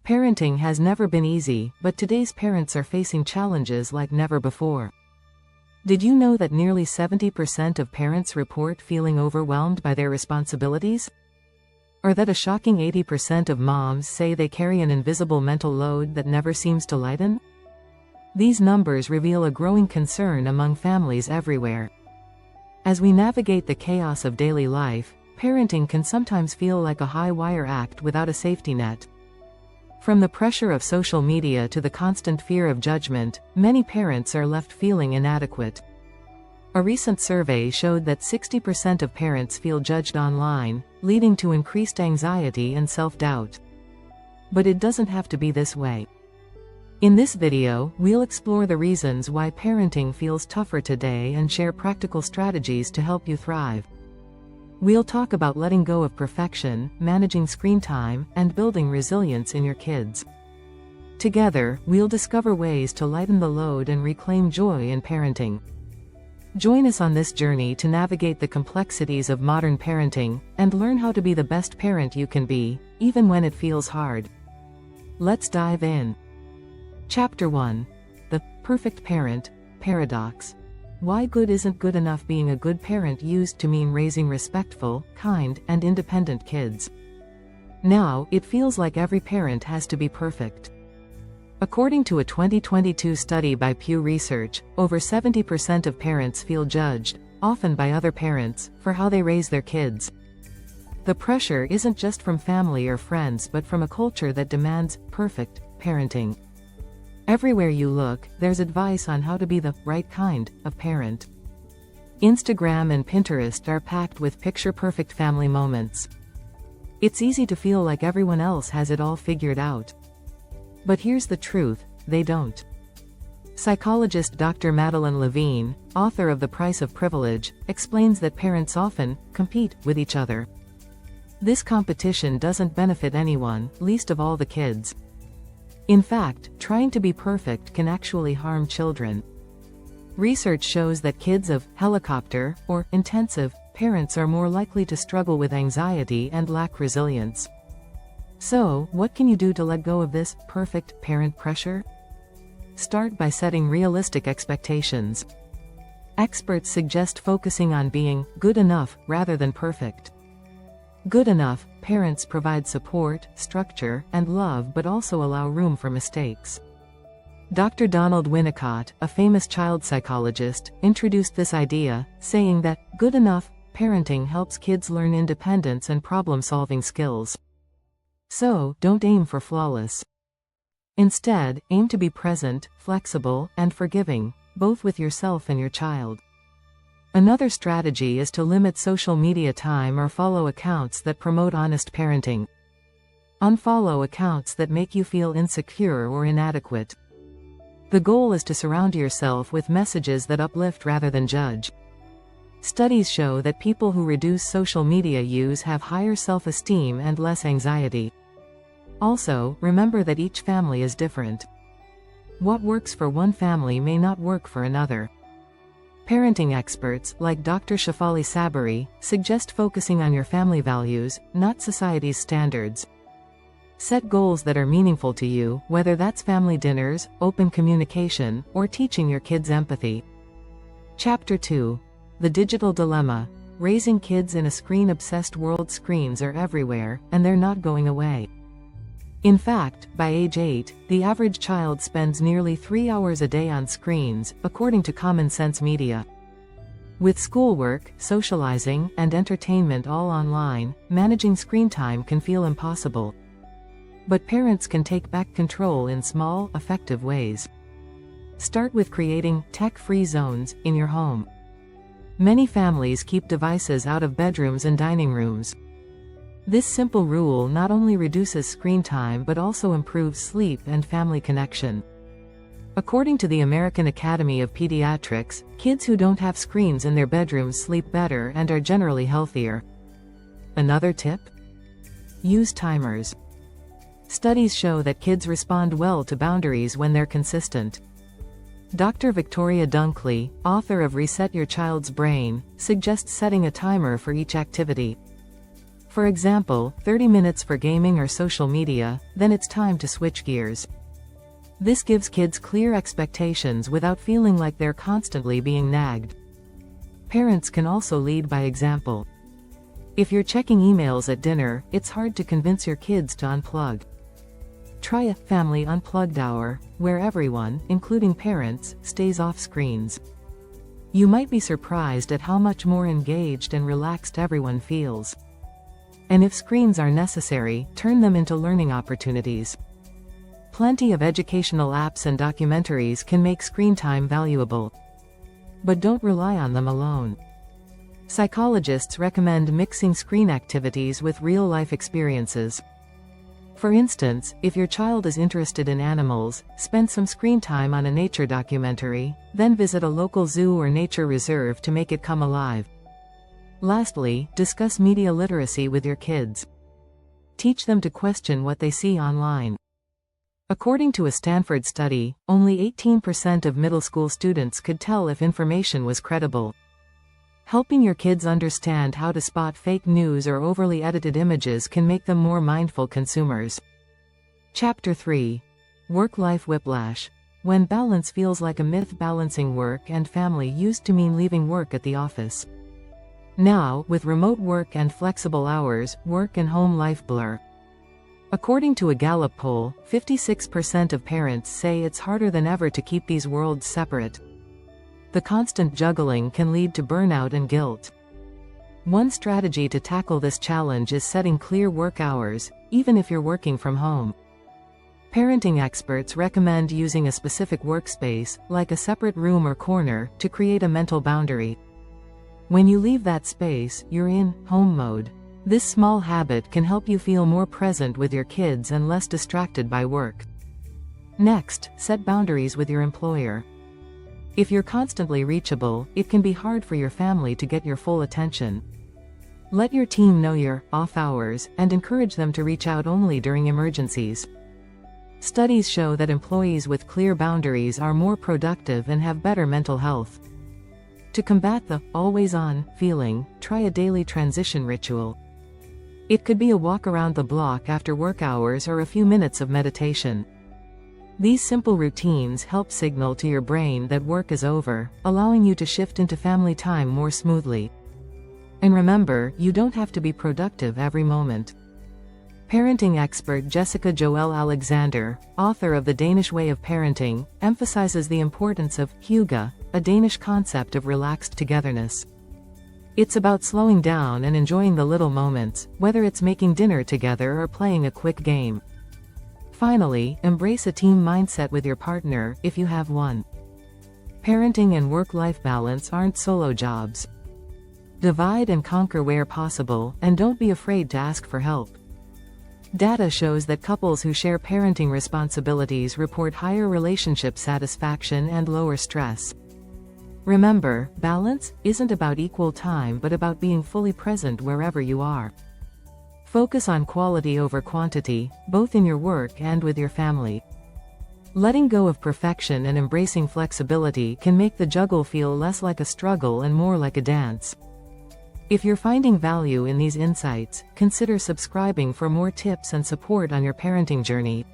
Parenting has never been easy, but today's parents are facing challenges like never before. Did you know that nearly 70% of parents report feeling overwhelmed by their responsibilities? Or that a shocking 80% of moms say they carry an invisible mental load that never seems to lighten? These numbers reveal a growing concern among families everywhere. As we navigate the chaos of daily life, parenting can sometimes feel like a high-wire act without a safety net. From the pressure of social media to the constant fear of judgment, many parents are left feeling inadequate. A recent survey showed that 60% of parents feel judged online, leading to increased anxiety and self-doubt. But it doesn't have to be this way. In this video, we'll explore the reasons why parenting feels tougher today and share practical strategies to help you thrive. We'll talk about letting go of perfection, managing screen time, and building resilience in your kids. Together, we'll discover ways to lighten the load and reclaim joy in parenting. Join us on this journey to navigate the complexities of modern parenting, and learn how to be the best parent you can be, even when it feels hard. Let's dive in. Chapter 1. The Perfect Parent Paradox. Why good isn't good enough. Being a good parent used to mean raising respectful, kind, and independent kids. Now, it feels like every parent has to be perfect. According to a 2022 study by Pew Research, over 70% of parents feel judged, often by other parents, for how they raise their kids. The pressure isn't just from family or friends but from a culture that demands perfect parenting. Everywhere you look, there's advice on how to be the right kind of parent. Instagram and Pinterest are packed with picture-perfect family moments. It's easy to feel like everyone else has it all figured out. But here's the truth, they don't. Psychologist Dr. Madeline Levine, author of The Price of Privilege, explains that parents often compete with each other. This competition doesn't benefit anyone, least of all the kids. In fact, trying to be perfect can actually harm children. Research shows that kids of helicopter or intensive parents are more likely to struggle with anxiety and lack resilience. So, what can you do to let go of this perfect parent pressure? Start by setting realistic expectations. Experts suggest focusing on being good enough rather than perfect. Good enough parents provide support, structure, and love but also allow room for mistakes. Dr. Donald Winnicott, a famous child psychologist, introduced this idea, saying that good enough parenting helps kids learn independence and problem-solving skills. So, don't aim for flawless. Instead, aim to be present, flexible, and forgiving, both with yourself and your child. Another strategy is to limit social media time or follow accounts that promote honest parenting. Unfollow accounts that make you feel insecure or inadequate. The goal is to surround yourself with messages that uplift rather than judge. Studies show that people who reduce social media use have higher self-esteem and less anxiety. Also, remember that each family is different. What works for one family may not work for another. Parenting experts, like Dr. Shefali Sabari, suggest focusing on your family values, not society's standards. Set goals that are meaningful to you, whether that's family dinners, open communication, or teaching your kids empathy. Chapter 2. The Digital Dilemma. Raising kids in a screen-obsessed world. Screens are everywhere, and they're not going away. In fact, by age 8, the average child spends nearly 3 hours a day on screens, according to Common Sense Media. With schoolwork, socializing, and entertainment all online, managing screen time can feel impossible. But parents can take back control in small, effective ways. Start with creating tech-free zones in your home. Many families keep devices out of bedrooms and dining rooms. This simple rule not only reduces screen time but also improves sleep and family connection. According to the American Academy of Pediatrics, kids who don't have screens in their bedrooms sleep better and are generally healthier. Another tip? Use timers. Studies show that kids respond well to boundaries when they're consistent. Dr. Victoria Dunkley, author of Reset Your Child's Brain, suggests setting a timer for each activity. For example, 30 minutes for gaming or social media, then it's time to switch gears. This gives kids clear expectations without feeling like they're constantly being nagged. Parents can also lead by example. If you're checking emails at dinner, it's hard to convince your kids to unplug. Try a family unplugged hour, where everyone, including parents, stays off screens. You might be surprised at how much more engaged and relaxed everyone feels. And if screens are necessary, turn them into learning opportunities. Plenty of educational apps and documentaries can make screen time valuable. But don't rely on them alone. Psychologists recommend mixing screen activities with real-life experiences. For instance, if your child is interested in animals, spend some screen time on a nature documentary, then visit a local zoo or nature reserve to make it come alive. Lastly, discuss media literacy with your kids. Teach them to question what they see online. According to a Stanford study, only 18% of middle school students could tell if information was credible. Helping your kids understand how to spot fake news or overly edited images can make them more mindful consumers. Chapter 3. Work-Life Whiplash. When balance feels like a myth. Balancing work and family used to mean leaving work at the office. Now, with remote work and flexible hours, work and home life blur. According to a Gallup poll, 56% of parents say it's harder than ever to keep these worlds separate. The constant juggling can lead to burnout and guilt. One strategy to tackle this challenge is setting clear work hours, even if you're working from home. Parenting experts recommend using a specific workspace, like a separate room or corner, to create a mental boundary. When you leave that space, you're in home mode. This small habit can help you feel more present with your kids and less distracted by work. Next, set boundaries with your employer. If you're constantly reachable, it can be hard for your family to get your full attention. Let your team know your off hours, and encourage them to reach out only during emergencies. Studies show that employees with clear boundaries are more productive and have better mental health. To combat the always-on feeling, try a daily transition ritual. It could be a walk around the block after work hours or a few minutes of meditation. These simple routines help signal to your brain that work is over, allowing you to shift into family time more smoothly. And remember, you don't have to be productive every moment. Parenting expert Jessica Joel Alexander, author of The Danish Way of Parenting, emphasizes the importance of hygge, a Danish concept of relaxed togetherness. It's about slowing down and enjoying the little moments, whether it's making dinner together or playing a quick game. Finally, embrace a team mindset with your partner, if you have one. Parenting and work-life balance aren't solo jobs. Divide and conquer where possible, and don't be afraid to ask for help. Data shows that couples who share parenting responsibilities report higher relationship satisfaction and lower stress. Remember, balance isn't about equal time but about being fully present wherever you are. Focus on quality over quantity, both in your work and with your family. Letting go of perfection and embracing flexibility can make the juggle feel less like a struggle and more like a dance. If you're finding value in these insights, consider subscribing for more tips and support on your parenting journey.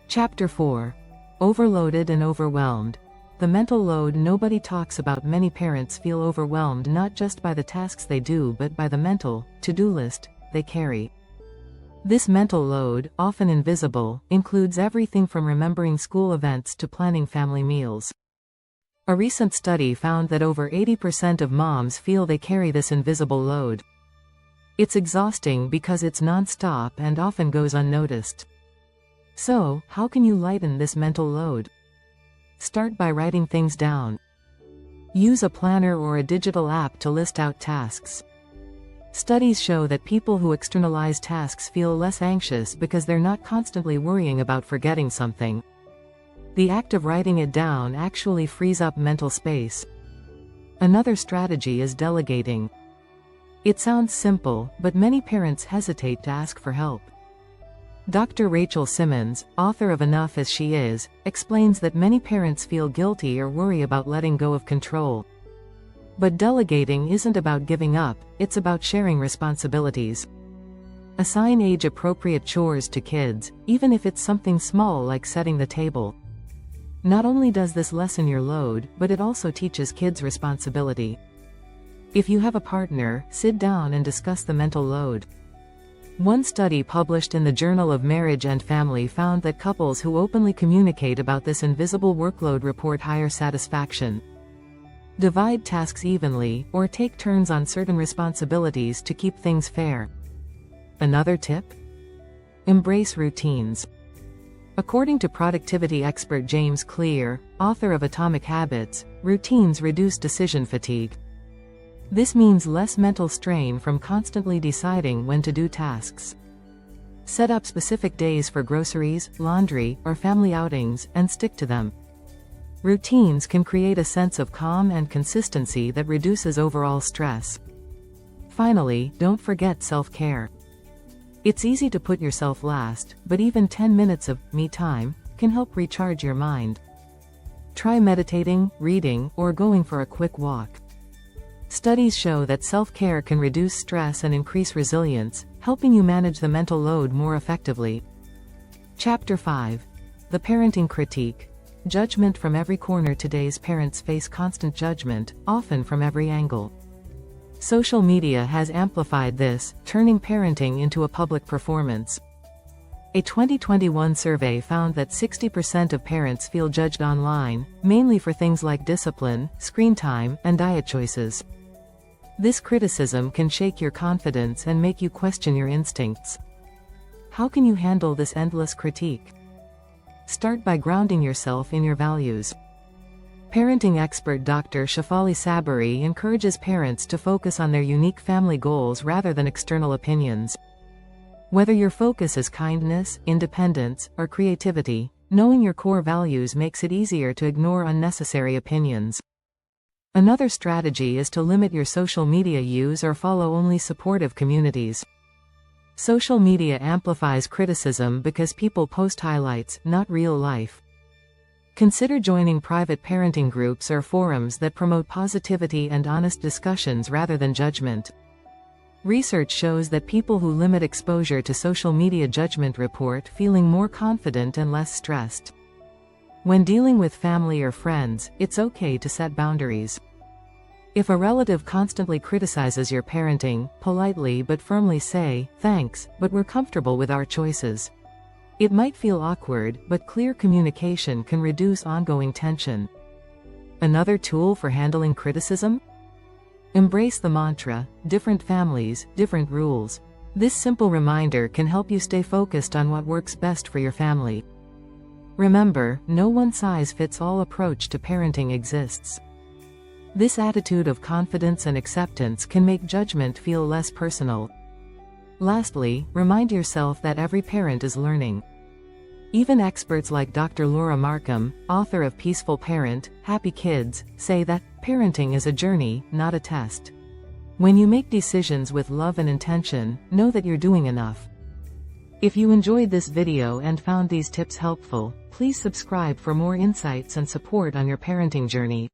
Chapter 4. Overloaded and overwhelmed. The mental load nobody talks about. Many parents feel overwhelmed not just by the tasks they do but by the mental to-do list they carry. This mental load, often invisible, includes everything from remembering school events to planning family meals. A recent study found that over 80% of moms feel they carry this invisible load. It's exhausting because it's non-stop and often goes unnoticed. So, how can you lighten this mental load? Start by writing things down. Use a planner or a digital app to list out tasks. Studies show that people who externalize tasks feel less anxious because they're not constantly worrying about forgetting something. The act of writing it down actually frees up mental space. Another strategy is delegating. It sounds simple, but many parents hesitate to ask for help. Dr. Rachel Simmons, author of Enough as She Is, explains that many parents feel guilty or worry about letting go of control. But delegating isn't about giving up, it's about sharing responsibilities. Assign age-appropriate chores to kids, even if it's something small like setting the table. Not only does this lessen your load, but it also teaches kids responsibility. If you have a partner, sit down and discuss the mental load. One study published in the Journal of Marriage and Family found that couples who openly communicate about this invisible workload report higher satisfaction. Divide tasks evenly, or take turns on certain responsibilities to keep things fair. Another tip? Embrace routines. According to productivity expert James Clear, author of Atomic Habits, routines reduce decision fatigue. This means less mental strain from constantly deciding when to do tasks. Set up specific days for groceries, laundry, or family outings, and stick to them. Routines can create a sense of calm and consistency that reduces overall stress. Finally, don't forget self-care. It's easy to put yourself last, but even 10 minutes of me time can help recharge your mind. Try meditating, reading, or going for a quick walk. Studies show that self-care can reduce stress and increase resilience, helping you manage the mental load more effectively. Chapter 5. The Parenting Critique. Judgment from every corner. Today's parents face constant judgment, often from every angle. Social media has amplified this, turning parenting into a public performance. A 2021 survey found that 60% of parents feel judged online, mainly for things like discipline, screen time, and diet choices. This criticism can shake your confidence and make you question your instincts. How can you handle this endless critique? Start by grounding yourself in your values. Parenting expert Dr. Shafali Sabari encourages parents to focus on their unique family goals rather than external opinions. Whether your focus is kindness, independence, or creativity, knowing your core values makes it easier to ignore unnecessary opinions. Another strategy is to limit your social media use or follow only supportive communities. Social media amplifies criticism because people post highlights, not real life. Consider joining private parenting groups or forums that promote positivity and honest discussions rather than judgment. Research shows that people who limit exposure to social media judgment report feeling more confident and less stressed. When dealing with family or friends, it's okay to set boundaries. If a relative constantly criticizes your parenting, politely but firmly say, "Thanks, but we're comfortable with our choices." It might feel awkward, but clear communication can reduce ongoing tension. Another tool for handling criticism? Embrace the mantra, different families, different rules. This simple reminder can help you stay focused on what works best for your family. Remember, no one-size-fits-all approach to parenting exists. This attitude of confidence and acceptance can make judgment feel less personal. Lastly, remind yourself that every parent is learning. Even experts like Dr. Laura Markham, author of Peaceful Parent, Happy Kids, say that parenting is a journey, not a test. When you make decisions with love and intention, know that you're doing enough. If you enjoyed this video and found these tips helpful, please subscribe for more insights and support on your parenting journey.